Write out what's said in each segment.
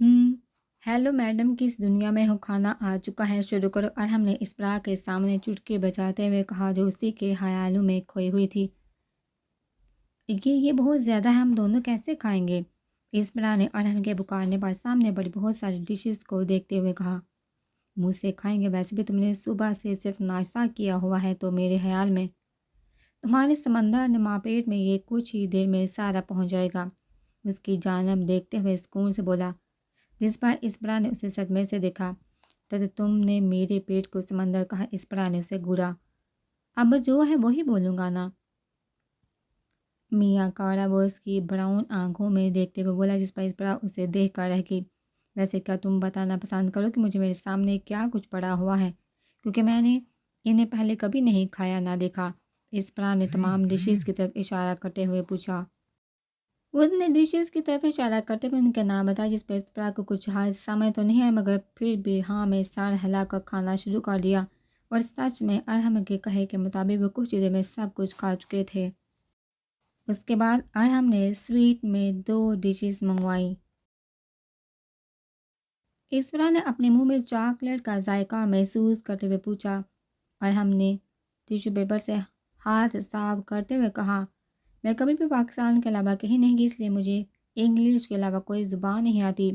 ہم hello madam, کس دنیا میں ہو؟ کھانا آ چکا ہے، شروع کرو۔ اور ہم نے اسپرا کے سامنے چٹکی بجاتے ہوئے کہا جو اسی کے خیالوں میں کھوئی ہوئی تھی۔ یہ بہت زیادہ ہے، ہم دونوں کیسے کھائیں گے؟ اسپرا نے ارہم کے پکارنے پر سامنے پڑی بہت ساری ڈشز کو دیکھتے ہوئے کہا۔ منہ سے کھائیں گے؟ ویسے بھی تم نے صبح سے صرف ناشتہ کیا ہوا ہے، تو میرے خیال میں تمہارے سمندر نما پیٹ میں یہ کچھ ہی دیر میں سارا پہنچ جائے گا۔ اس کی جانب دیکھتے ہوئے سکون سے بولا، جس پر اسپرا نے اسے صدمے سے دیکھا۔ تب تم نے میرے پیٹ کو سمندر کہا؟ اسپرا نے اسے گھورا۔ اب جو ہے وہی بولوں گا نا؟ میاں کارا وہ اس کی براؤن آنکھوں میں دیکھتے ہوئے بولا، جس پر اسپرا اسے دیکھ کر رہ گئی۔ ویسے کیا تم بتانا پسند کرو کہ مجھے میرے سامنے کیا کچھ پڑا ہوا ہے، کیونکہ میں نے انہیں پہلے کبھی نہیں کھایا نہ دیکھا۔ اسپرا نے تمام ڈشز کی طرف اشارہ کرتے ہوئے پوچھا۔ اس نے ڈشز کی طرف اشارہ کرتے ہوئے ان کے نام بتایا، جس پہ اسپرا کو کچھ خاص سمجھ تو نہیں ہے، مگر پھر بھی ہاں میں سر ہلا کر کھانا شروع کر دیا۔ اور سچ میں ارہم کے کہے کے مطابق وہ کچھ دیر میں سب کچھ کھا چکے تھے۔ اس کے بعد ارہم نے سویٹ میں 2 ڈشز منگوائیں۔ اسپرا نے اپنے منہ میں چاکلیٹ کا ذائقہ محسوس کرتے ہوئے پوچھا۔ ارہم نے ٹیشو پیپر سے ہاتھ صاف کرتے ہوئے کہا، میں کبھی بھی پاکستان کے علاوہ کہیں نہیں گئی، اس لیے مجھے انگلش کے علاوہ کوئی زبان نہیں آتی۔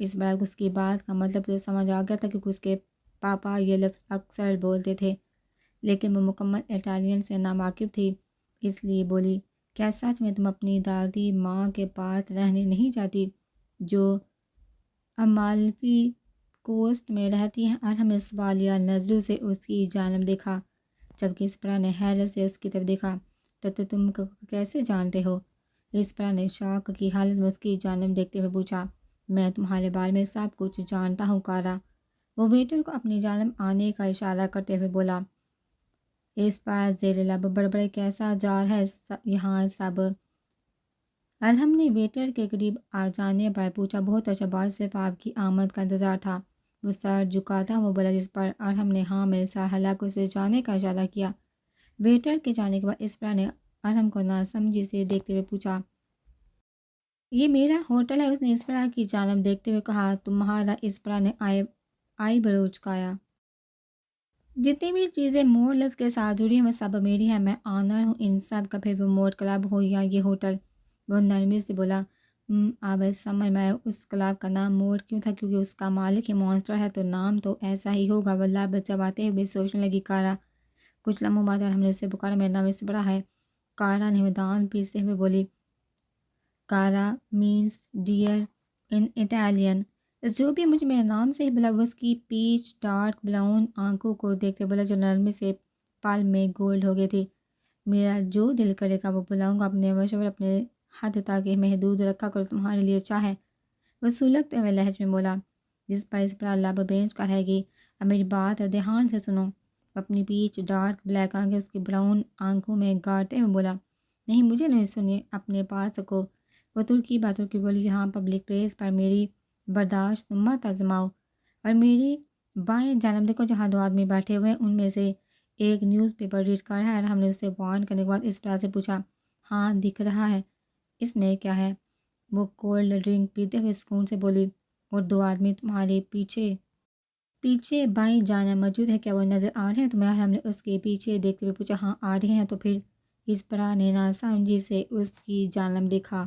اس بار اس کی بات کا مطلب تو سمجھ آ گیا تھا، کیونکہ اس کے پاپا یہ لفظ اکثر بولتے تھے، لیکن وہ مکمل اٹالین سے ناواقف تھی، اس لیے بولی، کیا سچ میں تم اپنی دادی ماں کے پاس رہنے نہیں جاتی، جو امالفی کوسٹ میں رہتی ہیں؟ اور ہمیں سوالیہ نظروں سے اس کی جانب دیکھا، جبکہ اسپرا نے حیرت سے اس کی طرف دیکھا۔ تو تم کیسے جانتے ہو؟ اسپرا نے شوق کی حالت میں اس کی جانب دیکھتے ہوئے پوچھا۔ میں تمہارے بارے میں سب کچھ جانتا ہوں کارا، وہ ویٹر کو اپنی جانب آنے کا اشارہ کرتے ہوئے بولا۔ اس پر زیر لب بڑبڑے، کیسا جار ہے یہاں سب؟ ارہم نے ویٹر کے قریب آ جانے پر پوچھا۔ بہت اچھا، بات صرف آپ کی آمد کا انتظار تھا، وہ سر جھکاتا وہ بولا، جس پر ارہم نے ہاں میں سر ہلا کر اسے جانے کا اشارہ کیا۔ ویٹر کے جانے کے بعد اسپرا نے ارہم کو ناسمجھی سے دیکھتے ہوئے پوچھا، یہ میرا ہوٹل ہے؟ اس نے اسپرا کی جانب دیکھتے ہوئے کہا۔ تمہارا؟ اسپرا نے آئی برو چکایا۔ جتنی بھی چیزیں مور لفظ کے ساتھ جڑی ہیں وہ سب میری ہیں، میں آنر ہوں ان سب کا، پھر وہ مور کلب ہو یا یہ ہوٹل۔ وہ نرمی سے بولا، اب سمجھ میں آیا اس کلب کا نام مور کیوں تھا، کیونکہ اس کا مالک ہی مونسٹر ہے، تو نام تو ایسا ہی ہوگا۔ وہ لب چباتے ہوئے سوچنے لگی۔ کارا کچھ لمحوں بعد ہم نے اسے پکارا، میرا نام اسپرا ہے۔ کارا نے دانت پیستے ہوئے بولی۔ کارا مینس ڈیئر ان اٹالین۔ جو بھی مجھے میرے نام سے ہی بلا۔ وہ اس کی پیچ ڈارک براؤن آنکھوں کو دیکھتے بولا، جو نرمی سے پل میں گولڈ ہو گئی تھی۔ میرا جو دل کرے گا وہ بلاؤں گا، اپنے مشورے اپنے حد تک محدود رکھا کرو، تمہارے لیے اچھا ہے، وہ سلگتے ہوئے لہج میں بولا، جس پر اسپرا لب بینچ کر رہ گئی۔ اب میری بات دھیان سے سنو۔ اپنی پیچ ڈارک بلیک آنکھیں اس کی براؤن آنکھوں میں گاڑتے ہوئے بولا، نہیں مجھے نہیں سنیے، اپنے پاس رکھو۔ وہ ترکی باتوں کی بولی، یہاں پبلک پلیس پر میری برداشت مت آزماؤ، اور میری بائیں جانب دیکھو جہاں 2 آدمی بیٹھے ہوئے ہیں، ان میں سے ایک نیوز پیپر ریڈ کر رہا ہے۔ اور ہم نے اسے وارن کرنے کے بعد اسپرا سے پوچھا، ہاں دکھ رہا ہے، اس میں کیا ہے؟ وہ کولڈ ڈرنک پیتے ہوئے سکون سے بولی، اور 2 آدمی تمہارے پیچھے بائیں جانب موجود ہے، کیا وہ نظر آ رہے ہیں تمہیں؟ ہم نے اس کے پیچھے دیکھتے ہوئے پوچھا۔ ہاں آ رہے ہیں۔ تو پھر اسپرا نے ناسمجھی سے اس کی جانب دیکھا۔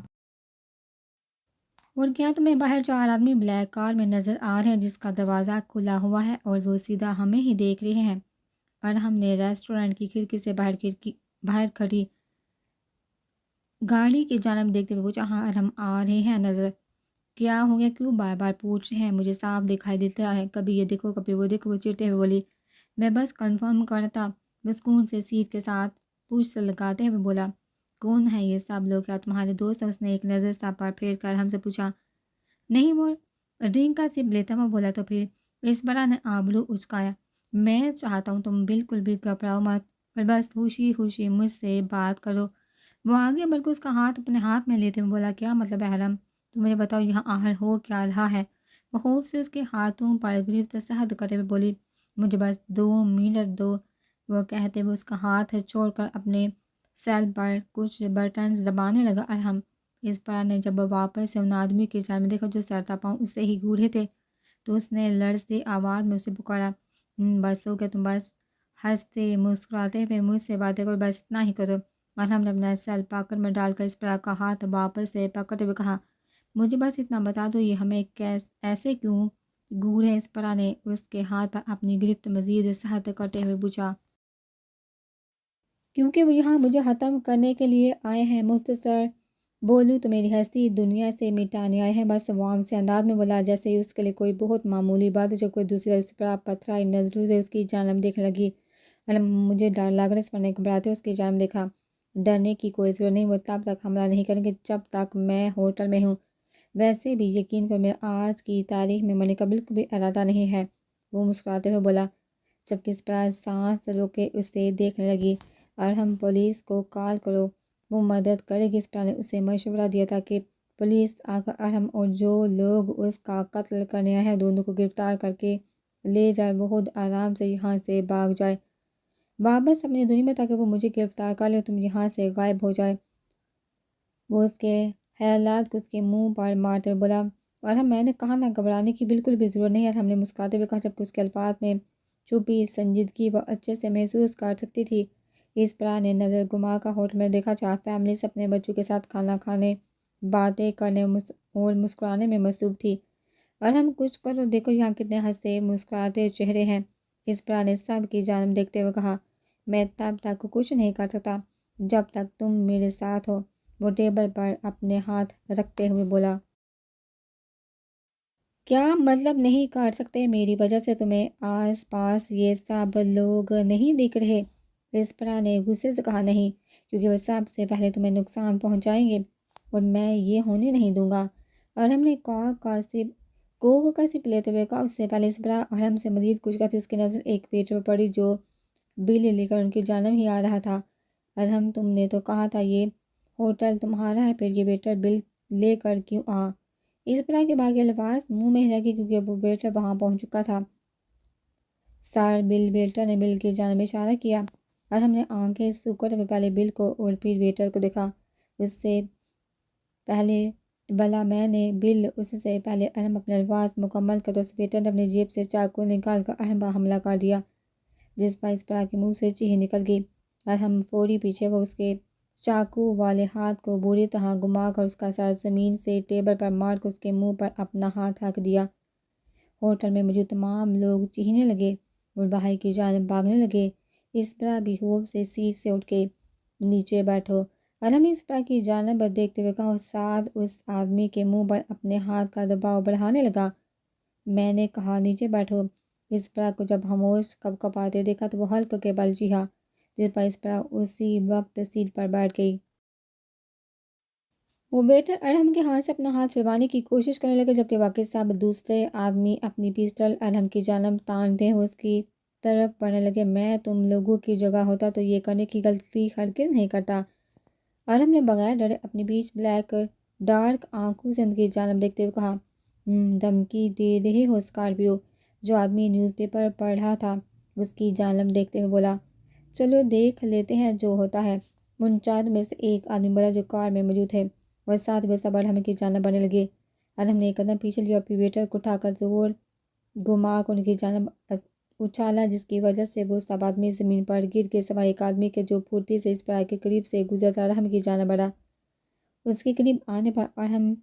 اور کیا تمہیں باہر 4 آدمی بلیک کار میں نظر آ رہے ہیں، جس کا دروازہ کھلا ہوا ہے اور وہ سیدھا ہمیں ہی دیکھ رہے ہیں؟ اور ہم نے ریسٹورنٹ کی کھڑکی سے باہر کھڑی گاڑی کی جانب دیکھتے ہوئے پوچھا۔ ہاں اور ہم آ رہے ہیں نظر۔ کیا ہو گیا، کیوں بار بار پوچھ رہے ہیں؟ مجھے صاف دکھائی دیتا ہے، کبھی یہ دیکھو کبھی وہ دیکھو۔ وہ چڑھتے ہوئے بولی، میں بس کنفرم کرتا۔ وہ سکون سے سیٹ کے ساتھ پوچھ سے لگاتے ہوئے بولا، کون ہے یہ سب لوگ؟ کیا تمہارے دوست ہیں؟ اس نے ایک نظر سب پر پھیر کر ہم سے پوچھا۔ نہیں، وہ ڈرنک کا سپ لیتا ہوا بولا۔ تو پھر اسپرا نے آبرو اچکایا۔ میں چاہتا ہوں تم بالکل بھی گھبراؤ مت، اور بس خوشی خوشی مجھ سے بات کرو۔ وہ آگے بڑھ کر اس کا ہاتھ اپنے ہاتھ میں لیتے ہوئے بولا، کیا مطلب ہے ارہم؟ تم مجھے بتاؤ یہاں آخر ہو کیا رہا ہے؟ وہ خوف سے اس کے ہاتھوں پر گرفت صحت کرتے ہوئے بولی، مجھے بس 2 منٹ دو۔ وہ کہتے ہوئے اس کا ہاتھ چھوڑ کر اپنے سیل پر کچھ بٹنز دبانے لگا۔ ارہم اس پر نے جب واپس سے ان آدمی کی جانب دیکھا جو سرتا پاؤں اس سے ہی گوڑے تھے تو اس نے لرزتی آواز میں اسے پکارا، بس ہو گیا، تم بس ہنستے مسکراتے ہوئے مجھ سے باتیں کرو، بس اتنا ہی کرو۔ اور ہم نے اپنا سیل پاکٹ میں ڈال کر اس پر کا ہاتھ واپس سے پکڑتے ہوئے کہا، مجھے بس اتنا بتا دو، یہ ہمیں ایسے کیوں گھورے؟ اس پر نے اس کے ہاتھ پر اپنی گرفت مزید سخت کرتے ہوئے پوچھا، کیونکہ وہ یہاں مجھے ختم کرنے کے لیے آئے ہیں۔ مختصر بولوں تو میری ہستی دنیا سے مٹانے آئے ہیں، بس عوام سے انداز میں بولا جیسے ہی اس کے لیے کوئی بہت معمولی بات ہو۔ جب کوئی دوسرا اس پر پتھرائی نظروں سے اس کی جانب دیکھنے لگی اور مجھے ڈر لگ رہا، اس پر نے گھبراتے اس کی جانب دیکھا۔ ڈرنے کی کوئی ضرورت نہیں، وہ تب تک حملہ نہیں کریں گے جب تک میں ہوٹل میں ہوں۔ ویسے بھی یقین کرو میرا آج کی تاریخ میں مرنے کا بالکل بھی ارادہ نہیں ہے، وہ مسکراتے ہوئے بولا، جبکہ اس پر سانس روکے اسے دیکھنے لگی۔ اور ہم پولیس کو کال کرو، وہ مدد کرے گی۔ اس پر نے اسے مشورہ دیا تھا کہ پولیس آ کر ارحم اور جو لوگ اس کا قتل کرنے آئے ہیں دونوں کو گرفتار کر کے لے جائے، وہ خود آرام سے یہاں سے بھاگ جائے واپس اپنی دنیا میں، تاکہ وہ مجھے گرفتار کر لے، تم یہاں سے غائب ہو جائے۔ وہ اس کے خیالات کو اس کے منہ پر مارتے ہوئے بولا، اور میں نے کہا نہ گھبرانے کی بالکل بھی ضرورت نہیں ہے۔ اور ہم نے مسکراتے ہوئے کہا، جبکہ اس کے الفاظ میں چھپی سنجیدگی وہ اچھے سے محسوس کر سکتی تھی۔ اس پر نے نظر گھما کر ہوٹل میں دیکھا جہاں فیملیز اپنے بچوں کے ساتھ کھانا کھانے، باتیں کرنے اور مسکرانے میں مصروف تھی۔ اور ہم کچھ کرو، دیکھو یہاں کتنے ہنستے مسکراتے چہرے ہیں۔ اس پر نے سب کی جانب دیکھتے ہوئے کہا، میں تب تک کچھ نہیں کر سکتا جب تک تم میرے ساتھ ہو، وہ ٹیبل پر اپنے ہاتھ رکھتے ہوئے بولا۔ کیا مطلب نہیں کر سکتے؟ میری وجہ سے تمہیں آس پاس یہ سب لوگ نہیں دکھ رہے؟ اس پر نے غصے سے کہا، نہیں، کیونکہ وہ سب سے پہلے تمہیں نقصان پہنچائیں گے اور میں یہ ہونے نہیں دوں گا۔ اور ہم نے کوک کا سپ لیتے ہوئے کہا، اس سے پہلے اس پر اور ہم سے مزید کچھ کہتے اس کی نظر ایک ویٹر پر پڑی جو بل لے کر ان کی جانب ہی آ رہا تھا۔ اور ہم، تم نے تو کہا تھا یہ ہوٹل تمہارا ہے، پھر یہ ویٹر بل لے کر کیوں آ؟ اس طرح کے باقی الفاظ منہ میں لگے کیونکہ وہ ویٹر وہاں پہنچ چکا تھا۔ سر بل، ویٹر نے بل کی جانب اشارہ کیا اور ہم نے آنکھیں سکڑتے ہوئے پہلے بل کو اور پھر ویٹر کو دیکھا۔ اس سے پہلے بلا میں نے بل، اس سے پہلے ارحم اپنے الفاظ مکمل کر تو اس ویٹر نے اپنی جیب سے چاقو نکال کر ارحم پر حملہ کر دیا، جس پر اس پر کے منہ سے چیخ نکل گئی اور ہم فوری پیچھے وہ اس کے چاقو والے ہاتھ کو بری طرح گھما کر اس کا سر زمین سے ٹیبل پر مار کر اس کے منہ پر اپنا ہاتھ رکھ دیا۔ ہوٹل میں موجود تمام لوگ چیخنے لگے اور باہر کی جانب بھاگنے لگے۔ اس پر بھی خوف سے سیٹ سے اٹھ کے نیچے بیٹھو، اور ہم نے اس پر کی جانب دیکھتے ہوئے کہا، ساتھ اس آدمی کے منہ پر اپنے ہاتھ کا دباؤ بڑھانے لگا۔ میں نے کہا، نیچے بیٹھو۔ اس پر کو جب خاموش کپ کپاتے دیکھا تو وہ حلق کے بل چیخا، جس پر اس پر اسی وقت سیٹ پر بیٹھ گئی۔ وہ ویٹر ارحم کے ہاتھ سے اپنا ہاتھ چھڑوانے کی کوشش کرنے لگے، جبکہ باقی سب دوسرے آدمی اپنی پسٹل ارحم کی جانب تانتے ہوئے اس کی طرف بڑھنے لگے۔ میں تم لوگوں کی جگہ ہوتا تو یہ کرنے کی غلطی ہرگز نہیں کرتا۔ ارحم نے بغیر ڈرے اپنی بیچ بلیک ڈارک آنکھوں سے ان کی جانب دیکھتے ہوئے کہا، دھمکی دے رہے ہو اسکارپیو؟ جو آدمی نیوز پیپر پڑھ رہا تھا اس کی جانب دیکھتے ہوئے بولا، چلو دیکھ لیتے ہیں جو ہوتا ہے، ان چاروں میں سے ایک آدمی بولا جو کار میں موجود تھے، اور ساتھ وہ سب ارحم کی جانب بڑھنے لگے۔ ارحم نے ایک قدم پیچھے لیا اور پھر ویٹر کو اٹھا کر زور گھما کر ان کی جانب اچھالا، جس کی وجہ سے وہ سب آدمی زمین پر گر گئے سوائے ایک آدمی کے جو پھرتی سے اس پر کے قریب سے گزرتا ارحم کی جانب بڑھا۔ اس کے قریب آنے پر ارحم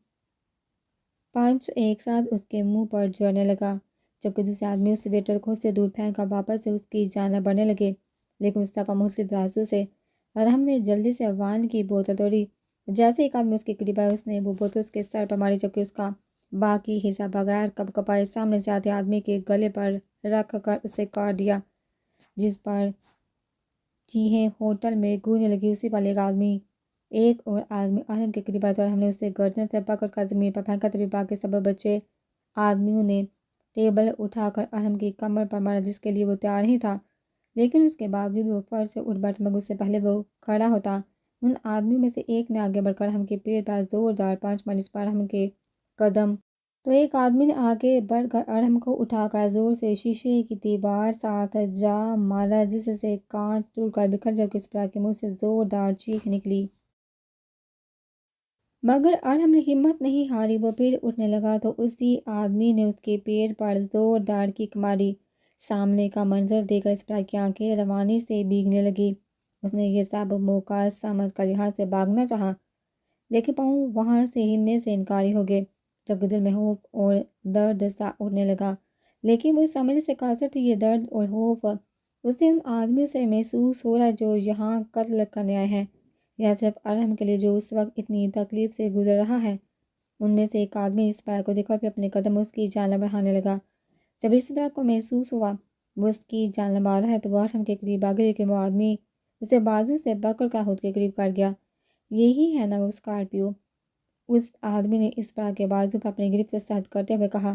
پنچ ایک ساتھ اس کے منہ پر جڑنے لگا، جبکہ دوسرے آدمی اس ویٹر کو سے دور پھینک کر واپس سے اس کی جانب بڑھنے لگے، لیکن اس دفعہ مختلف راستوں سے۔ ارحم نے جلدی سے وائن کی بوتل توڑی۔ جیسے ایک آدمی اس کے قریب آیا اس نے وہ بوتل اس کے سر پر ماری، جبکہ اس کا باقی حصہ بغیر کپ کپائے سامنے سے آتے آدمی کے گلے پر رکھ کر اسے کاٹ دیا، جس پر چیخیں ہوٹل میں گونجنے لگی۔ اسی پل ایک اور آدمی ارحم کے قریب آیا اور ہم نے اسے گردن سے پکڑ کر زمین پر پھینکا، تبھی باقی سب بچے آدمیوں نے ٹیبل اٹھا کر ارحم کی کمر پر مارا، جس کے لیے وہ تیار ہی تھا، لیکن اس کے باوجود وہ فرش سے اٹھ بیٹھا، مگر اس سے پہلے وہ کھڑا ہوتا ان آدمیوں میں سے ایک نے آگے بڑھ کر ارحم کے پیٹ پر زوردار پنچ ماری، جس پر ارحم کے قدم تو ایک آدمی نے آگے بڑھ کر ارحم کو اٹھا کر زور سے شیشے کی دیوار ساتھ جا مارا، جس سے کانچ ٹوٹ کر بکھر، جبکہ اس پر کے منہ سے زوردار چیخ نکلی۔ مگر ارحم نے ہمت نہیں ہاری، وہ پھر اٹھنے لگا تو اسی آدمی نے اس کے پیٹ پر زوردار کک ماری۔ سامنے کا منظر دیکھ کر اسپرا کی آنکھیں روانی سے بھیگنے لگی۔ اس نے یہ سب موقع سمجھ کر یہاں سے بھاگنا چاہا، لیکن پاؤں وہاں سے ہلنے سے انکاری ہو گئے، جبکہ دل میں خوف اور درد سا اٹھنے لگا۔ لیکن وہ سمجھنے سے قاصر تھی، یہ درد اور خوف اسے ان آدمیوں سے محسوس ہو رہا ہے جو یہاں قتل کرنے آئے ہیں، یا صرف ارحم کے لیے جو اس وقت اتنی تکلیف سے گزر رہا ہے۔ ان میں سے ایک آدمی اسپرا کو دیکھا اور پھر اپنے قدم اس کی جانب بڑھانے لگا۔ جب اسپرا کو محسوس ہوا وہ اس کی جانب آ رہا ہے تو وہ ارحم کے قریب آ گئی، لیکن وہ آدمی اسے بازو سے پکڑ کر خود کے قریب کر گیا۔ یہی ہے نا وہ اسکارپیو؟ اس آدمی نے اسپرا کے بازو پر اپنی گرفت سے سخت کرتے ہوئے کہا۔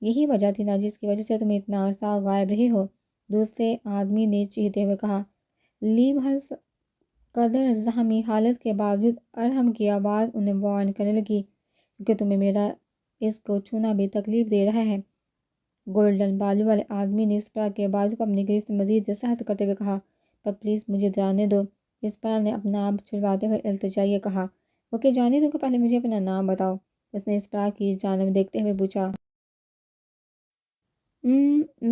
یہی وجہ تھی نا جس کی وجہ سے تم اتنا عرصہ غائب رہی ہو، دوسرے آدمی نے چیختے ہوئے کہا۔ لیو ہر قدر زخمی حالت کے باوجود ارحم کی آواز انہیں وارن کرنے لگی، کیونکہ تمہیں میرا اس کو چھونا بھی تکلیف دے رہا ہے۔ گولڈن بالوں والے آدمی نے اسپرا کے بازو پر اپنی گرفت مزید سخت کرتے ہوئے کہا، پر پلیز مجھے جانے دو۔ اسپرا نے اپنا آپ چھڑواتے ہوئے التجائیہ کہا، اوکے جانے دو، کہ پہلے مجھے اپنا نام بتاؤ۔ اس نے اسپرا کی جانب دیکھتے ہوئے پوچھا۔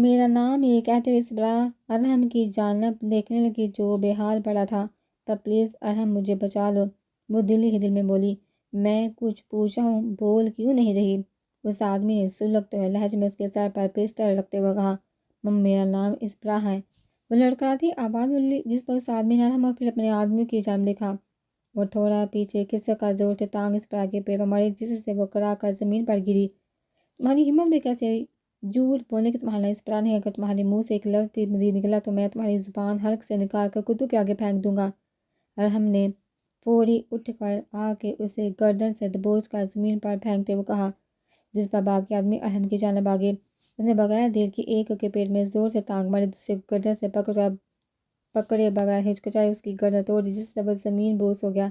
میرا نام، یہ کہتے ہوئے اسپرا ارحم کی جانب دیکھنے لگی جو بے حال پڑا تھا۔ پر پلیز ارحم مجھے بچا لو، وہ دل ہی دل میں بولی۔ میں کچھ پوچھا ہوں، بول کیوں نہیں رہی؟ اس آدمی نے سلگتے ہوئے لہجے میں اس کے سر پر پسٹل رکھتے ہوئے کہا، میرا نام اسپرا ہے۔ وہ لڑکھڑاتی آواز بولی، جس پر اس آدمی نے ارحم اور پھر اپنے آدمیوں کی جانب دیکھا اور تھوڑا پیچھے کھسک کر زور سے ٹانگ اسپرا کے پیر پر ماری، جس سے وہ کرا کر زمین پر گری۔ تمہاری ہمت بھی کیسے ہوئی جھوٹ بولنے کی؟ تمہارا اسپرا نہیں، اگر تمہارے منہ سے ایک لفظ بھی مزید نکلا تو میں تمہاری زبان حلق سے نکال کر کتوں کے آگے پھینک دوں گا۔ ارحم نے فوری اٹھ کر آ کے اسے گردن سے دبوچ کر زمین پر پھینکتے ہوئے کہا، جس پر باقی آدمی ارحم کی جانب آگے۔ اس نے بغیر دیر کی ایک کے پیٹ میں زور سے ٹانگ ماری، دوسرے کو گردن سے پکڑے بغیر ہچکچائے اس کی گردن توڑ دی، جس سے وہ زمین بوس ہو گیا،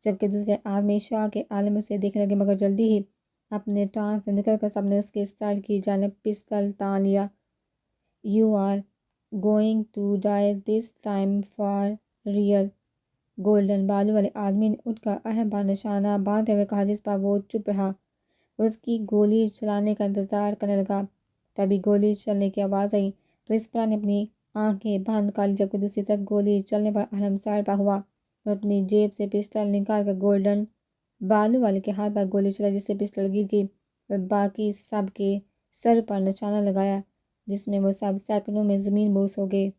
جبکہ دوسرے آدمی شاہ کے عالم اسے دیکھنے لگے، مگر جلدی ہی اپنے ٹانگ سے نکل کر سب نے اس کے سر کی جانب پستل تان لیا۔ You are going to die this time for real. Golden بالوں والے آدمی نے اٹھ کر ارحم پر نشانہ باندھتے ہوئے کہا، جس پر وہ چپ رہا اور اس کی گولی چلانے کا انتظار کرنے لگا۔ تبھی گولی چلنے کی آواز آئی تو اسپرا نے اپنی آنکھیں بند کر لی، جبکہ دوسری طرف گولی چلنے پر ارحم سر پر ہوا اور اپنی جیب سے پسٹل نکال کر گولڈن بالوں والے کے ہاتھ پر گولی چلائی، جس سے پسٹل گر گئی اور باقی سب کے سر پر نشانہ لگایا، جس میں وہ سب سیکنڈوں میں زمین بوس ہو گئے۔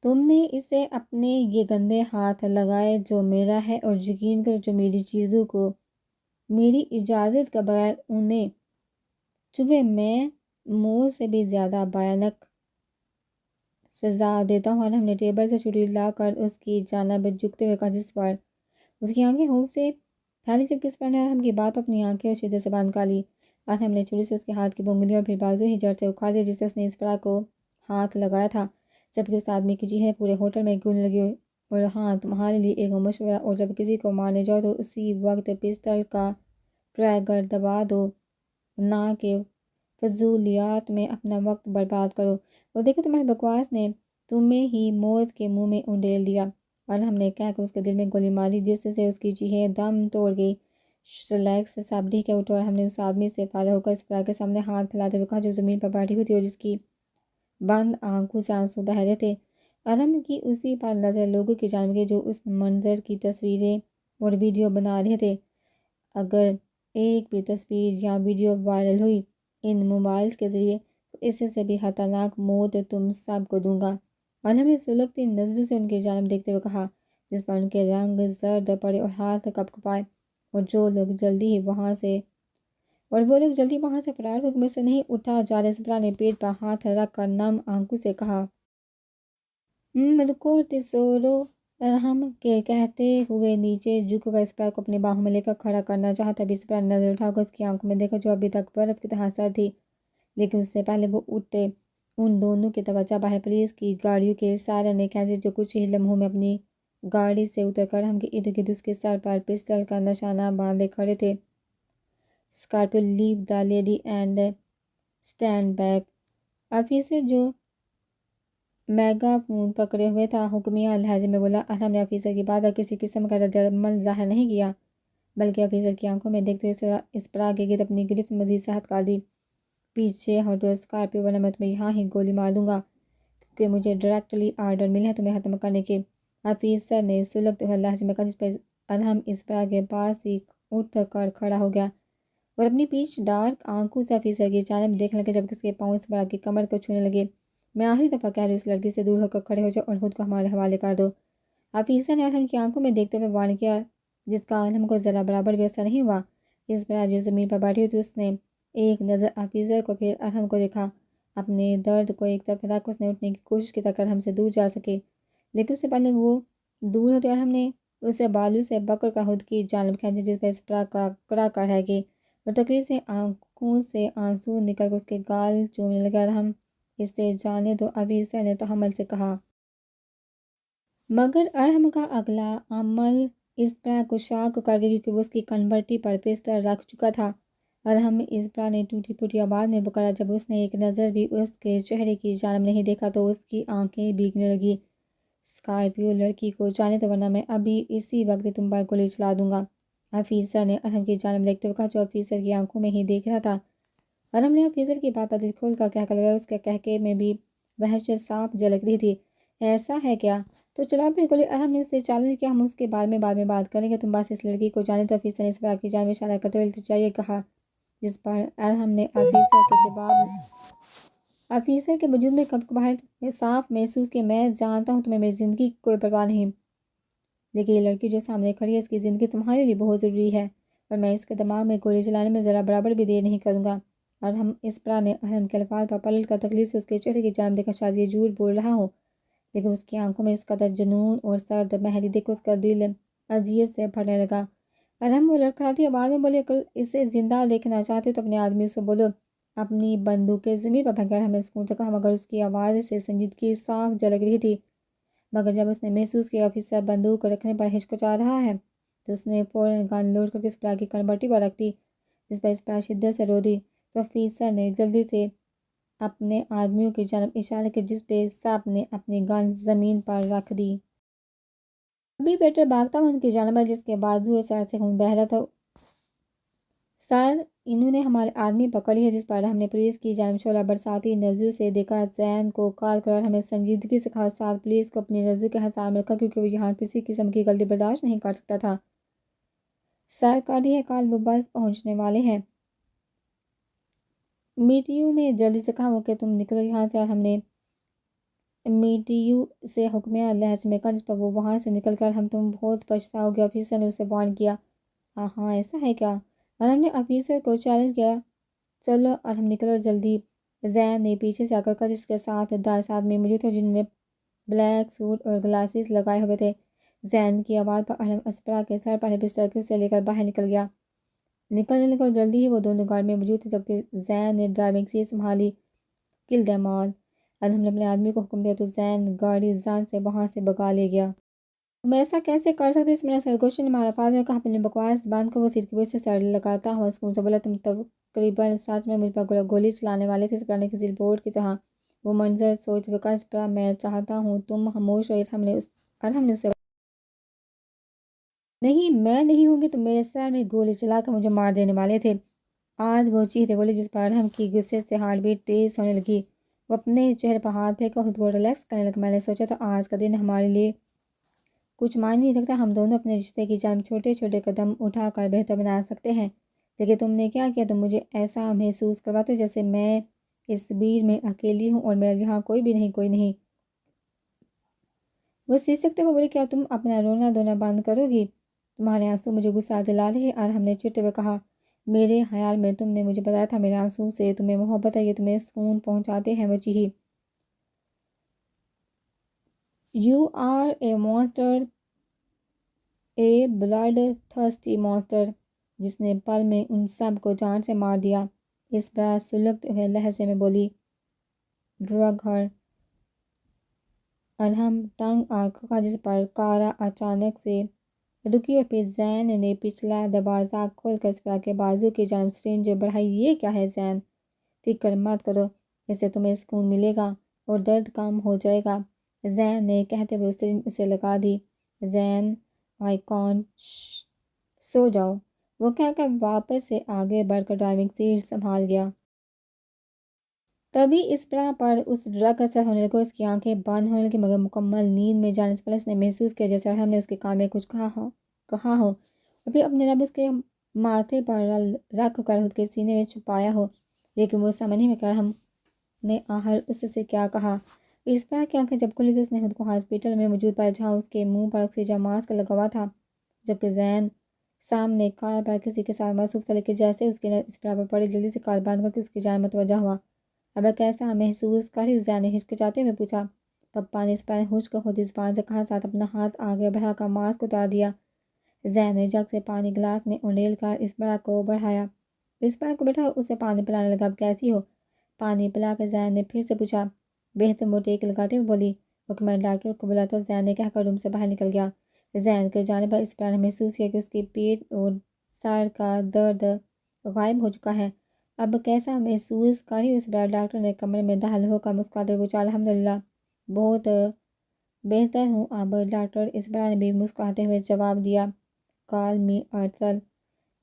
تم نے اسے اپنے یہ گندے ہاتھ لگائے جو میرا ہے، اور یقین کرو جو میری چیزوں کو میری اجازت کے بغیر انہیں چھوئے، میں موت سے بھی زیادہ بھیانک سزا دیتا ہوں۔ اور ہم نے ٹیبل سے چھری لا کر اس کی جانب جھکتے ہوئے کہا، جس پر اس کی آنکھیں خوف سے پھیلی، جبکہ اس پر نے ارحم کی بات اپنی آنکھیں شدت سے بند کر لی۔ ارحم نے چھری سے اس کے ہاتھ کی انگلیاں اور پھر بازو ہی جڑ سے اکھاڑ دیا، جس سے اس نے اسپرا کو ہاتھ لگایا تھا، جبکہ اس آدمی کی چیخیں پورے ہوٹل میں گونجنے لگی، اور ہاں تمہارے لیے ایک مشورہ، اور جب کسی کو مارنے جاؤ تو اسی وقت پسٹل کا ٹریگر دبا دو، نہ کہ فضولیات میں اپنا وقت برباد کرو، اور دیکھو تمہاری بکواس نے تمہیں ہی موت کے منہ میں انڈیل دیا۔ ارحم نے کہہ کر اس کے دل میں گولی ماری، جس سے اس کی چیخیں دم توڑ گئی۔ ریلیکس سب ڈھیک ہے، اٹھو۔ اور ہم نے اس آدمی سے فارغ ہو کر اسپرا کے سامنے ہاتھ پھیلاتے ہوئے کہا، جو زمین پر بیٹھی ہوئی تھی اور جس کی بند آنکھوں سے آنسو بہہ رہے تھے۔ ارحم کی اسی پر نظر لوگوں کی جانب گئی جو اس منظر کی تصویریں اور ویڈیو بنا رہے تھے۔ اگر ایک بھی تصویر یا ویڈیو وائرل ہوئی ان موبائلز کے ذریعے تو اس سے بھی خطرناک موت تم سب کو دوں گا۔ ارحم نے سلگتی نظروں سے ان کی جانب دیکھتے ہوئے کہا، جس پر ان کے رنگ زرد پڑے اور ہاتھ کپکپائے، اور وہ لوگ جلدی وہاں سے فرار ہو گئے، مجھ سے نہیں اٹھا جا رہا۔ اسپرا نے پیٹ پر ہاتھ رکھ کر نم آنکھوں سے کہا، رکو ٹیسورو۔ ارحم کے کہتے ہوئے نیچے جھک کر اسپرا کو اپنی باہوں میں لے کر کھڑا کرنا چاہا، تبھی اسپرا نے نظر اٹھا کر اس کی آنکھوں میں دیکھا جو ابھی تک برف کی طرح سرد تھی، لیکن اس سے پہلے وہ اٹھتے ان دونوں کی توجہ باہر پولیس کی گاڑیوں کے سائرن نے کھینچی، جو کچھ ہی لمحوں میں اپنی گاڑی سے اتر کر ارحم کے ارد گرد اس کے سر پر پسٹل کا نشانہ باندھے کھڑے تھے۔ Scorpio, leave the lady and stand back. Officer جو میگا فون پکڑے ہوئے تھا۔ حکمیہ لہجے میں بولا۔ ارحم نے آفیسر کی بات پر کسی قسم کا رد عمل ظاہر نہیں کیا، بلکہ آفیسر کی آنکھوں میں دیکھتے ہوئے اسپرا کے گرد اپنی گرفت مزید سخت کر دی۔ پیچھے ہٹو اسکارپیو، ورنہ میں تمہیں یہاں ہی گولی مار دوں گا، کیونکہ مجھے ڈائریکٹلی آرڈر ملے ہیں تمہیں ختم کرنے کے۔ آفیسر نے سلگتے ہوئے لہجے میں کہا، جس پر ارحم اسپرا کے پاس ہی اٹھ کر کھڑا ہو گیا اور اپنی پیچ ڈارک آنکھوں سے آفیسر کی جانب دیکھنے لگے، جبکہ اس کے پاؤں اسپرا کی کمر کو چھونے لگے۔ میں آخری دفعہ کہہ رہی ہوں، اس لڑکی سے دور ہو کر کھڑے ہو جاؤ اور خود کو ہمارے حوالے کر دو۔ آفیسر نے ارحم کی آنکھوں میں دیکھتے ہوئے وارن کیا، جس کا ارحم کو ذرا برابر بھی اثر نہیں ہوا۔ اسپرا جو زمین پر بیٹھی ہوئی تھی، اس نے ایک نظر آفیسر کو پھر ارحم کو دیکھا۔ اپنے درد کو ایک طرف رکھ اس نے اٹھنے کی کوشش کی تاکہ ارحم سے دور جا سکے، لیکن اس سے پہلے وہ دور ہوتے ارحم نے اسے بالوں سے پکڑ کر خود کی جانب کھینچا، جس پر اسپرا کڑا کر رہ گئی اور تکلیف سے آنکھوں سے آنسو نکل کر اس کے گال چومنے لگا۔ ارحم اسے جانے دو، آفیسر نے تحمل سے کہا۔ مگر ارحم کا اگلا عمل اسپرا کو شاک کر گیا، کیونکہ وہ اس کی کنبرٹی پر پسٹل رکھ چکا تھا۔ ارحم اسپرا نے ٹوٹی پھوٹی آواز میں پکارا۔ جب اس نے ایک نظر بھی اس کے چہرے کی جانب نہیں دیکھا تو اس کی آنکھیں بھیگنے لگیں۔ اسکارپیو، لڑکی کو جانے دو ورنہ میں ابھی اسی وقت تم پر گولی چلا دوں گا، آفیسر نے ارحم کی جانب دیکھتے ہوئے کہا، جو آفیسر کی آنکھوں میں ہی دیکھ رہا تھا۔ ارحم نے آفیسر کی بات پر دل کھول کر کہہ لگا، اس کے کہکے میں بھی وحشت صاف جھلک رہی تھی۔ ایسا ہے کیا؟ تو چلاؤ پھر گولی، ارحم نے اسے چیلنج کیا۔ ہم اس کے بارے میں بعد میں بات کریں گے، تم بس اس لڑکی کو جانے دو، آفیسر نے اسپرا کی جانب اشارہ کرتے ہوئے التجائیہ کہا، جس پر ارحم نے آفیسر کے وجود میں کھپکپاہٹ صاف محسوس کی۔ میں جانتا ہوں تمہیں میری زندگی کی کوئی پرواہ نہیں، لیکن یہ لڑکی جو سامنے کھڑی ہے، اس کی زندگی تمہارے لیے بہت ضروری ہے، اور میں اس کے دماغ میں گولی چلانے میں ذرا برابر بھی دیر نہیں کروں گا۔ ارحم اسپرا نے ارحم کے الفاظ پر پلٹ کر تکلیف سے اس کے چہرے کی جانب دیکھا۔ شاید یہ جھوٹ بول رہا ہو، لیکن اس کی آنکھوں میں اس قدر جنون اور سرد مہری دیکھ کر اس کا دل اذیت سے بھرنے لگا۔ ارحم وہ لڑکھڑاتی آواز میں بولے، اگر اسے زندہ دیکھنا چاہتے ہو تو اپنے آدمی سے بولو، اپنی بندوقیں زمین پر پھینک۔ ارحم نے سکون سے کہا، مگر اس کی آواز سے سنجیدگی صاف جھلک رہی تھی۔ مگر جب اس نے محسوس کیا آفیسر بندوق رکھنے پر ہچکچا رہا ہے، تو اس نے فوراً گن لوڈ کر کے اسپرا کی کنبرٹی پر رکھ دی، جس پر اسپرا شدت سے رو دی۔ تو آفیسر نے جلدی سے اپنے آدمیوں کی جانب اشارہ کیا، جس پہ سب نے اپنی گن زمین پر رکھ دی۔ ابھی پیٹر بھاگتا ہوا ان کی جانب آیا، جس کے بازو اور سر سے خون بہہ رہا تھا۔ سر، انہوں نے ہمارے آدمی پکڑی ہے، جس پر ہم نے پولیس کی جانب شعلہ برساتی نظروں سے دیکھا۔ زین کو کال کرو اور ہمیں سنجیدگی سے کہا، ساتھ پولیس کو اپنی نظروں کے حصار میں رکھا، کیونکہ وہ یہاں کسی قسم کی غلطی برداشت نہیں کر سکتا تھا۔ سر، کر دی ہے کال، وہ بس پہنچنے والے ہیں، میٹیو نے جلدی سے کہا۔ وہ کہ تم نکلو یہاں سے، اور ہم نے میٹیو سے حکمیہ لہجے میں کہا، جس پر وہ وہاں سے نکل کر ہم تم بہت پچھتاؤ گے، آفیسر نے اسے وارن کیا۔ ہاں ایسا ہے کیا؟ ارحم نے آفیسر کو چیلنج کیا۔ چلو ارحم نکلو جلدی، زین نے پیچھے سے آ کر کہا، جس کے ساتھ 10 آدمی موجود تھے جنہوں نے بلیک سوٹ اور گلاسز لگائے ہوئے تھے۔ زین کی آواز پر ارحم اسپرا کے سر پر پسٹل کے اسے لے کر باہر نکل گیا۔ نکلنے لگا اور جلدی ہی وہ دونوں گاڑی میں موجود تھے، جبکہ زین نے ڈرائیونگ سیٹ سنبھالی۔ کل دیم آل، ارحم نے اپنے آدمی کو حکم دیا تو زین گاڑی جان سے وہاں سے بھگا لے گیا۔ تم ایسا کیسے کر سکتے ہو؟ اس میں سرگوشی نے مہارافات میں کہا، اپنی بکواس بند کر۔ وہ سیٹ کی وجہ سے سر لگاتا ہوا سکون سے بولا، تم تقریباً سچ میں مجھ پر گولی چلانے والے تھے۔ اسپرا نے کسی رپورٹ کی طرح وہ منظر سوچتے ہوئے کہا، اسپرا میں چاہتا ہوں تم خاموش ہو۔ ارحم نے اسے نہیں، میں نہیں ہوں گی، تم میرے سر میں گولی چلا کر مجھے مار دینے والے تھے، آج وہ چیختے بولے، جس پر ارحم کی غصے سے ہارٹ بیٹ تیز ہونے لگی۔ وہ اپنے چہرے پر ہاتھ پھیر کر خود کو ریلیکس کرنے لگا۔ میں نے سوچا تھا آج کا دن ہمارے لیے کچھ معنی نہیں رکھتا، ہم دونوں اپنے رشتے کی جانب چھوٹے چھوٹے قدم اٹھا کر بہتر بنا سکتے ہیں، لیکن تم نے کیا کیا؟ تم مجھے ایسا محسوس کرواتے ہو جیسے میں اس بھیڑ میں اکیلی ہوں اور میرا یہاں کوئی بھی نہیں، کوئی نہیں۔ وہ سکتے ہوئے بولے، کیا تم اپنا رونا دھونا بند کرو گی؟ تمہارے آنسو مجھے غصہ دلا رہے ہیں، ارحم نے چڑھتے ہوئے کہا۔ میرے خیال میں تم نے مجھے بتایا تھا میرے آنسو سے تمہیں محبت ہے، یہ تمہیں سکون پہنچاتے ہیں، وہ چیخی۔ You are a monster, a bloodthirsty monster, جس نے پل میں ان سب کو جان سے مار دیا، اسپرا سلگتے ہوئے لہجے میں بولی۔ ڈرگ ہر، ارحم تنگ آنکھوں کا، جس پر کارا اچانک سے رکی اور پھر زین نے پچھلا دروازہ کھول کر اسپرا کے بازو کی جانب سرنج بڑھائی۔ یہ کیا ہے زین؟ فکر مت کرو، اس سے تمہیں سکون ملے گا، اور درد کم ہو جائے گا، زین نے کہتے ہوئے اسے لگا دی۔ زین آئی کانٹ، سو جاؤ، وہ کہہ کر واپس سے آگے بڑھ کر ڈرائیونگ سیٹ سنبھال گیا۔ تبھی اسپرا پر اس ڈرگ کا اثر ہونے لگا، اس کی آنکھیں بند ہونے لگی، مگر مکمل نیند میں جانے سے پہلے اس نے محسوس کیا جیسے ارحم نے اس کے کان میں کچھ کہا ہو اور پھر اپنے لب اس کے ماتھے پر رکھ کر خود کے سینے میں چھپایا ہو، لیکن وہ سمجھ نہیں کہ ارحم نے آخر اس سے کیا کہا۔ اسپرا کی آنکھیں جب کھلی تو اس نے خود کو ہاسپٹل میں موجود پایا، جہاں اس کے منہ پر آکسیجن ماسک لگا ہوا تھا، جبکہ زین سامنے کار پر کسی کے ساتھ مصروف تھا، لیکن جیسے اس کی نظر اسپرا پر پڑی جلدی سے کار بند کر کے اس کی جانب متوجہ ہوا۔ اب کیسا محسوس کر رہی ہو؟ زین نے ہچکچاتے ہوئے پوچھا۔ پپا نے اسپرا نے خشک ہوتی زبان سے کہا، ساتھ اپنا ہاتھ آگے بڑھا کر ماسک اتار دیا۔ زین نے جگ سے پانی گلاس میں انڈیل کر اسپرا کو بڑھایا، اسپرا کو بٹھا اسے پانی پلانے لگا۔ اب کیسی ہو؟ پانی پلا کر زین نے پھر سے پوچھا۔ بہتر، وہ ٹیک لگاتے ہوئے بولی۔ اوکے، میں ڈاکٹر کو بلاتا ہوں، زین نے کہہ کر روم سے باہر نکل گیا۔ زین کے جانے پر اسپرا نے محسوس کیا کہ اس کی پیٹھ اور سر کا درد غائب ہو چکا ہے۔ اب کیسا محسوس کر رہی ہو اسپرا؟ ڈاکٹر نے کمرے میں داخل ہو کر مسکراتے ہوئے پوچھا۔ الحمدللہ، بہت بہتر ہوں اب، ڈاکٹر، اسپرا نے بھی مسکراتے ہوئے جواب دیا۔ کال می ارسل،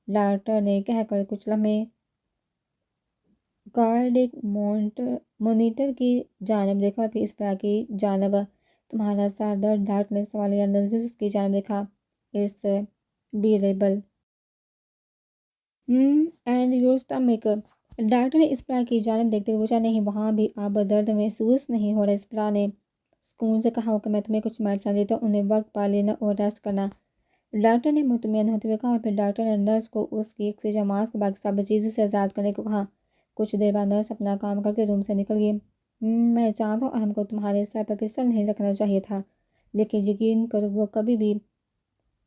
ڈاکٹر نے کہہ کر کچھ لمحے کارڈک مانیٹر کی جانب دیکھا اور پھر اسپرا کی جانب۔ تمہارا سر درد؟ ڈاکٹر نے سوالیہ نظروں سے اس کی جانب دیکھا۔ It's bearable and your stomach, doctor نے اسپرا کی جانب دیکھتے ہوئے پوچھا۔ نہیں، وہاں بھی اب درد محسوس نہیں ہو رہا، اسپرا نے سکون سے کہا۔ کہ میں تمہیں کچھ میڈیسن دیتا ہوں، انہیں وقت پر لینا اور ریسٹ کرنا، ڈاکٹر نے مطمئن ہوتے ہوئے کہا، اور پھر ڈاکٹر نے نرس کو اس کی آکسیجن ماسک اور باقی سب چیزوں سے آزاد کرنے کو کہا۔ کچھ دیر بعد نرس اپنا کام کر کے روم سے نکل گئی۔ میں چاہتا ہوں ارحم کو تمہارے سر پر پسٹل نہیں رکھنا چاہیے تھا، لیکن یقین کرو وہ کبھی بھی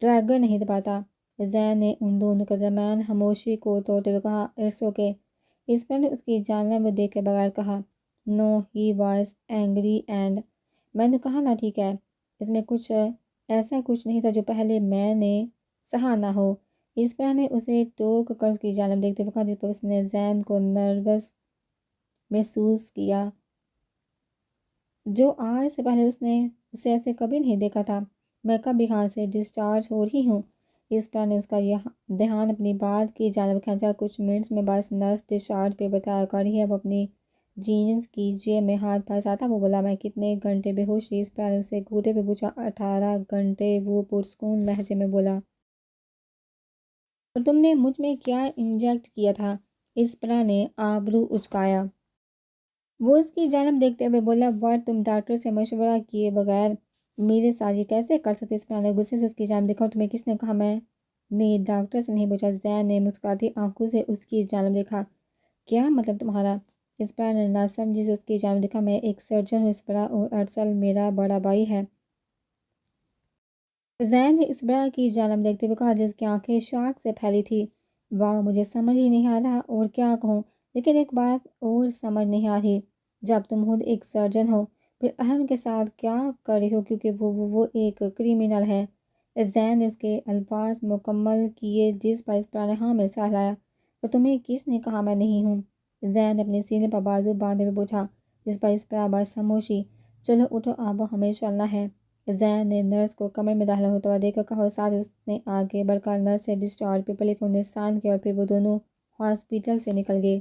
ٹریگر نہیں دباتا۔ زین نے ان دونوں کے درمیان خاموشی کو توڑتے ہوئے کہا۔ اٹس اوکے، اسپرا نے اس کی جانب دیکھے بغیر کہا۔ نو، ہی واز اینگری اینڈ، میں نے کہا نا ٹھیک ہے، اس میں کچھ ایسا کچھ نہیں تھا جو پہلے میں نے سہا نہ ہو۔ اسپرا نے اسے ٹوک کر اس کی جانب دیکھتے ہوئے کہا، جس پر اس نے زین کو نروس محسوس کیا، جو آج سے پہلے اس نے اسے ایسے کبھی نہیں دیکھا تھا۔ میں کب یہاں سے ڈسچارج ہو رہی ہوں؟ اسپرا نے اس کا دھیان اپنی بات کی جانب کھینچا۔ کچھ منٹس میں بعد نرس ڈسچارج پیپر تیار کر رہی ہے۔ وہ اپنی جینز کی جیب میں ہاتھ پھنساتا تھا، وہ بولا۔ میں کتنے گھنٹے بے ہوش رہی؟ اسپرا نے اسے گھورتے ہوئے پوچھا۔ 18 گھنٹے، وہ پرسکون لہجے میں بولا۔ اور تم نے مجھ میں کیا انجیکٹ کیا تھا؟ اسپرا نے آبرو اچکایا۔ وہ اس کی جانب دیکھتے ہوئے بولا۔ واٹ، تم ڈاکٹر سے مشورہ کیے بغیر میرے ساتھ یہ کیسے کر سکتے؟ اسپرا نے غصے سے اس کی جانب دیکھا۔ اور تمہیں کس نے کہا؟ میں نے ڈاکٹر سے نہیں پوچھا۔ زین نے مسکراتی آنکھوں سے اس کی جانب دیکھا۔ کیا مطلب تمہارا؟ اسپرا نے ناسمجھی سے اس کی جانب دیکھا۔ میں ایک سرجن ہوں اسپرا، اور ارسل میرا بڑا بھائی ہے۔ زین نے اسپرا کی جانب دیکھتے ہوئے کہا، جس کی آنکھیں شاک سے پھیلی تھی۔ واہ، مجھے سمجھ ہی نہیں آ رہا اور کیا کہوں، لیکن ایک بات اور سمجھ نہیں آ رہی، جب تم خود ایک سرجن ہو پھر ارحم کے ساتھ کیا کر رہی ہو، کیونکہ وہ ایک کرمنل ہے۔ زین نے اس کے الفاظ مکمل کیے، جس پر اسپرا نے ہاں میں سر ہلایا۔ اور تمہیں کس نے کہا میں نہیں ہوں؟ زین نے اپنے سینے پر بازو باندھے ہوئے پوچھا، جس پر اسپرا بس خاموشی۔ چلو اٹھو، اب ہمیں چلنا ہے، زین نے نرس کو کمرے میں داخل ہوتا ہوا دیکھ کر کہا، اور ساتھ اس نے آگے بڑھ کر نرس سے ڈسچارج پیپر لے کر انہیں سائن کیا، اور پھر وہ دونوں ہاسپٹل سے نکل گئے۔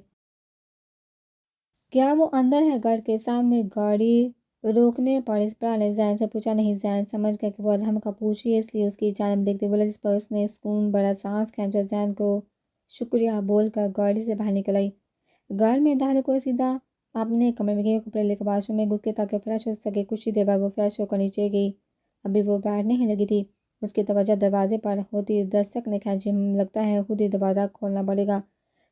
کیا وہ اندر ہے؟ گھر کے سامنے گاڑی روکنے پر اسپرا نے زین سے پوچھا۔ نہیں، زین سمجھ گیا کہ وہ ارحم کا پوچھ رہی ہے، اس لیے اس کی جانب دیکھتے بولا، جس پر اس نے سکون بڑا سانس کھینچا۔ زین کو شکریہ بول کر گاڑی سے باہر نکل آئی۔ گھر میں داخل کو سیدھا اپنے کمرے میں گئی، کپڑے لے کر واش روم میں گھس گئی تاکہ فریش ہو سکے۔ کچھ ہی دیر بعد وہ فریش ہو کر نیچے گئی۔ ابھی وہ بیٹھنے ہی لگی تھی، اس کی توجہ دروازے پر ہوتی دستک نے کھینچی۔ لگتا ہے خود ہی دروازہ کھولنا پڑے گا۔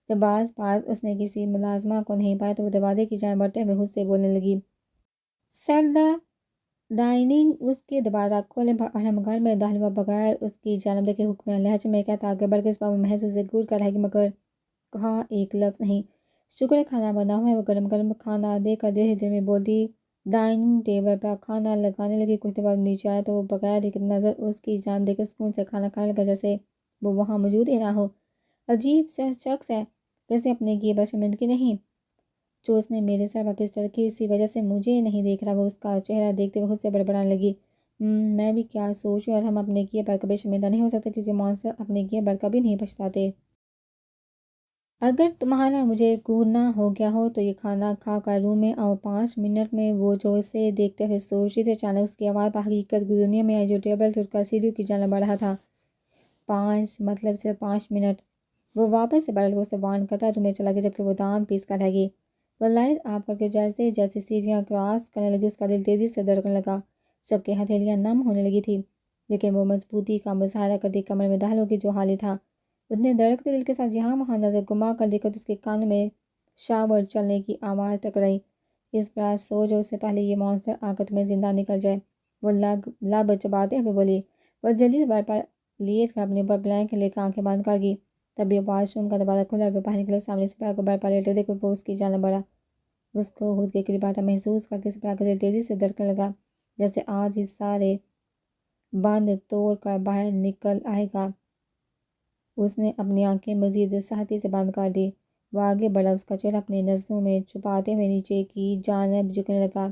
جب بعض بات اس نے کسی ملازمہ کو نہیں پایا تو وہ دروازے کی جانب بڑھتے ہوئے خود سے بولنے لگی۔ سر دا ڈائننگ، اس کے دروازہ کھولنے پر ارحم گھر میں داخل ہوا بغیر اس کی جانب دیکھے، حکمیہ لہجے میں کہتا آگے بڑھ کے اس پر وہ محض اسے گھور کر رہ گئی، مگر کہا ایک لفظ نہیں۔ شکر ہے کھانا بنا ہوا ہے، وہ گرم گرم کھانا دے کر دیر دیر میں بولتی۔ ڈائننگ ٹیبل پر کھانا لگانے لگی۔ کچھ دیر بعد نیچے آیا تو وہ بغیر ایک نظر اس کی جانب دیکھے سکون سے کھانا کھانے لگا، جیسے وہ وہاں موجود ہی نہ ہو۔ عجیب سا شخص ہے، جیسے اپنے کی بشرمندگی نہیں جو اس نے میرے سر پر پسٹل کی اسی وجہ سے مجھے نہیں دیکھ رہا۔ وہ اس کا چہرہ دیکھتے ہوئے خود سے بڑبڑانے لگی۔ میں بھی کیا سوچوں، اور ہم اپنے کیے پر کبھی شرمندہ نہیں ہو سکتے کیونکہ مانسٹر اپنے کیے پر کبھی نہیں پچھتاتے۔ اگر تمہارا مجھے گورنا ہو گیا ہو تو یہ کھانا کھا کر روم میں آؤ 5 منٹ میں۔ وہ جو اسے دیکھتے ہوئے سوچ رہی تھی، اچانک اس کی آواز پر حقیقت کی دنیا میں آئی جو ٹیبل سے اٹھ کر سیڑھیوں کی جانب بڑھ رہا تھا۔ 5 مطلب صرف 5 منٹ۔ وہ واپس سے بڑھ کر اسے وارن کرتا روم میں چلا گیا جبکہ وہ دانت پیس کر رہ گئی۔ وہ لائٹ آف کر کے جیسے جیسے سیڑھیاں کراس کرنے لگی اس کا دل تیزی سے دھڑکنے لگا، جبکہ ہتھیلیاں نم ہونے لگی تھی، لیکن وہ مضبوطی کا مظاہرہ کرتی کمرے میں داخل ہوگی جو حال ہی تھا۔ اتنے دھڑکتے دل کے ساتھ جہاں وہاں نظر گھما کر دیکھا تو اس کے کانوں میں شاور چلنے کی آواز ٹکرائی۔ اس پر سو جو اس سے پہلے یہ مانسٹر آ کر تمہیں زندہ نکل جائے، وہ لب چباتے ہوئے بولی۔ وہ جلدی سے بیڈ پر لیٹ کر اپنے اوپر بلینکٹ لے کر آنکھیں بند کر گئی۔ تبھی واش روم کا دروازہ کھلا اور وہ باہر نکلا۔ سامنے اسپرا کو بیڈ پر لیٹے دیکھ وہ اس کی جانب بڑھا۔ اس کو خود کے قریب آتا محسوس کر کے اسپرا کا دل تیزی سے دھڑکنے لگا، جیسے آج ہی سارے بند توڑ کر باہر نکل آئے گا۔ اس نے اپنی آنکھیں مزید سختی سے بند کر دی۔ وہ آگے بڑھا، اس کا چہرہ اپنے نظروں میں چھپاتے ہوئے نیچے کی جانب جھکنے لگا۔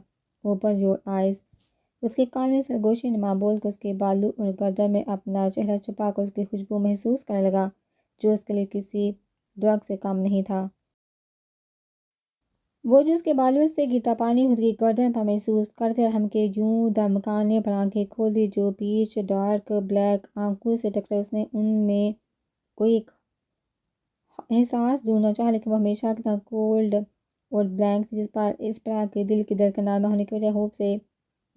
Open your eyes. اس کے کان میں سرگوشی نما بول کر اس کے بالوں اور گردن میں اپنا چہرہ چھپا کر اس کی خوشبو محسوس کرنے لگا، جو اس کے لیے کسی ڈرگ سے کم نہیں تھا۔ وہ جو اس کے بالوں سے گرتا پانی خود کی گردن پر محسوس کرتے رہا کہ یوں دمکانے پر آنکھیں کھول دی جو پیچ ڈارک بلیک آنکھوں سے ٹکرائے۔ اس نے ان میں کوئی ایک احساس ڈھونڈنا چاہا، لیکن وہ ہمیشہ کی طرح کولڈ اور بلینک تھی، جس پر اسپرا کے دل کی دھڑکن نارمل ہونے کی وجہ ہوپ سے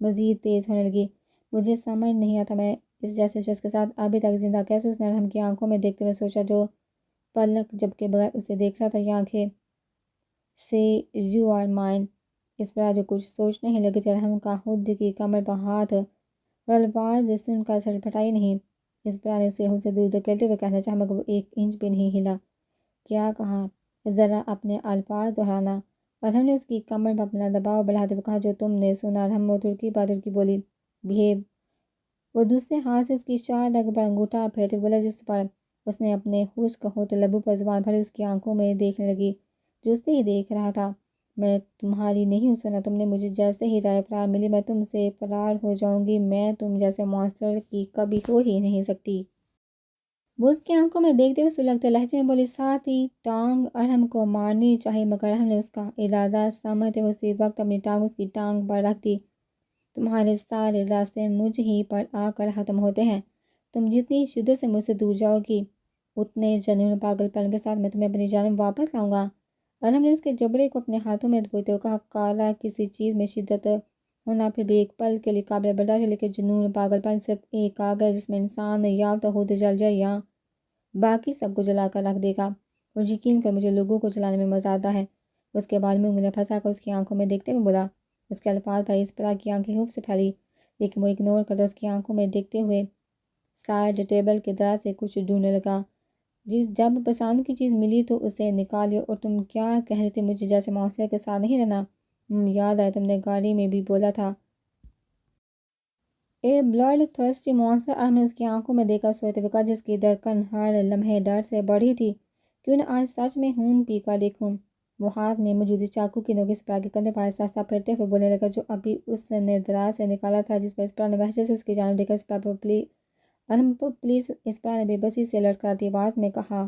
مزید تیز ہونے لگی۔ مجھے سمجھ نہیں آتا میں اس جیسے شخص کے ساتھ ابھی تک زندہ کیسے؟ اس نے ارحم کی آنکھوں میں دیکھتے ہوئے سوچا، جو پلک جھپکے بغیر اسے دیکھ رہا تھا۔ یہ آنکھیں سے یو آر مائن۔ اسپرا جو کچھ سوچنے ہی لگی تھی، ارحم کا خود کی کمر پر ہاتھ اور الفاظ سن کر سر پھٹائی نہیں۔ اسپرا نے اسے خود سے دور دھکیلتے ہوئے کہنا چاہا مگر وہ 1 انچ بھی نہیں ہلا۔ کیا کہا؟ ذرا اپنے الفاظ دہرانا۔ ارحم نے اس کی کمر پر اپنا دباؤ بڑھاتے ہوئے کہا، جو تم نے سنا۔ ارحم وہ ترکی باترکی بولی، بہیو۔ وہ دوسرے ہاتھ سے اس کی چار رگ پر انگوٹھا پھیرتے ہوئے بولا، جس پر اس نے اپنے خشک ہوتے لبوں پر زبان بھری اس کی آنکھوں میں دیکھنے لگی جو اسے ہی دیکھ رہا تھا۔ میں تمہاری نہیں ہوں سنا، تم نے مجھے جیسے ہی رائے فرار ملی میں تم سے فرار ہو جاؤں گی۔ میں تم جیسے مانسٹر کی کبھی ہو ہی نہیں سکتی۔ وہ اس کی آنکھوں میں دیکھتے ہوئے سلگتے لہجے میں بولی، ساتھ ہی ٹانگ ارحم کو مارنی چاہیے مگر ارحم نے اس کا ارادہ سمجھتے ہوئے اسی وقت اپنی ٹانگ اس کی ٹانگ پر رکھ دی۔ تمہارے سارے راستے مجھ ہی پر آ کر ختم ہوتے ہیں۔ تم جتنی شدت سے مجھ سے دور جاؤ گی اتنے جنون پاگل پن کے ساتھ میں تمہیں اپنی جانب واپس لاؤں گا۔ ارحم نے اس کے جبڑے کو اپنے ہاتھوں میں دبوتے ہوئے کہا، کالا کسی چیز میں شدت ہونا پھر بھی ایک پل کے لیے قابل برداشت ہے، لیکن جنون پاگل پن صرف ایک آگ ہے جس میں انسان یا تو خود جل جائے یا باقی سب کو جلا کر رکھ دے گا، اور یقین کر مجھے لوگوں کو جلانے میں مزہ آتا ہے۔ اس کے بعد میں انگلیاں پھنسا کر اس کی آنکھوں میں دیکھتے ہوئے بولا۔ اس کے الفاظ پر اسپرا کی آنکھیں خوف سے پھیلی، لیکن وہ اگنور کرتا اس کی آنکھوں میں دیکھتے ہوئے سائڈ ٹیبل کے دراز سے کچھ ڈھونڈنے لگا۔ جب پسند کی چیز ملی تو اسے نکالیے۔ اور تم کیا کہہ رہی تھی؟ مجھے جیسے مانسٹر کے ساتھ نہیں رہنا۔ یاد آیا تم نے گاڑی میں بھی بولا تھا۔ اے بلڈ تھرسٹی مانسٹر، ارحم نے اس کی آنکھوں میں دیکھ کر سوچتے ہوئے کہا، جس کی دھڑکن ہر لمحے ڈر سے بڑھی تھی۔ کیوں نہ آج سچ میں خون پی کر دیکھوں۔ وہ ہاتھ میں موجود چاقو کی نوک اسپرا کے کندھے پر آہستہ آہستہ پھیرتے ہوئے بولنے لگا، جو ابھی اس نے دراز سے نکالا تھا، جس پر اسپرا نے وحشت سے اس کی جانب دیکھا۔ اسپرا پر پلیز ارحم، پلیز، اسپرا نے بے بسی سے لڑکھڑاتی آواز میں کہا۔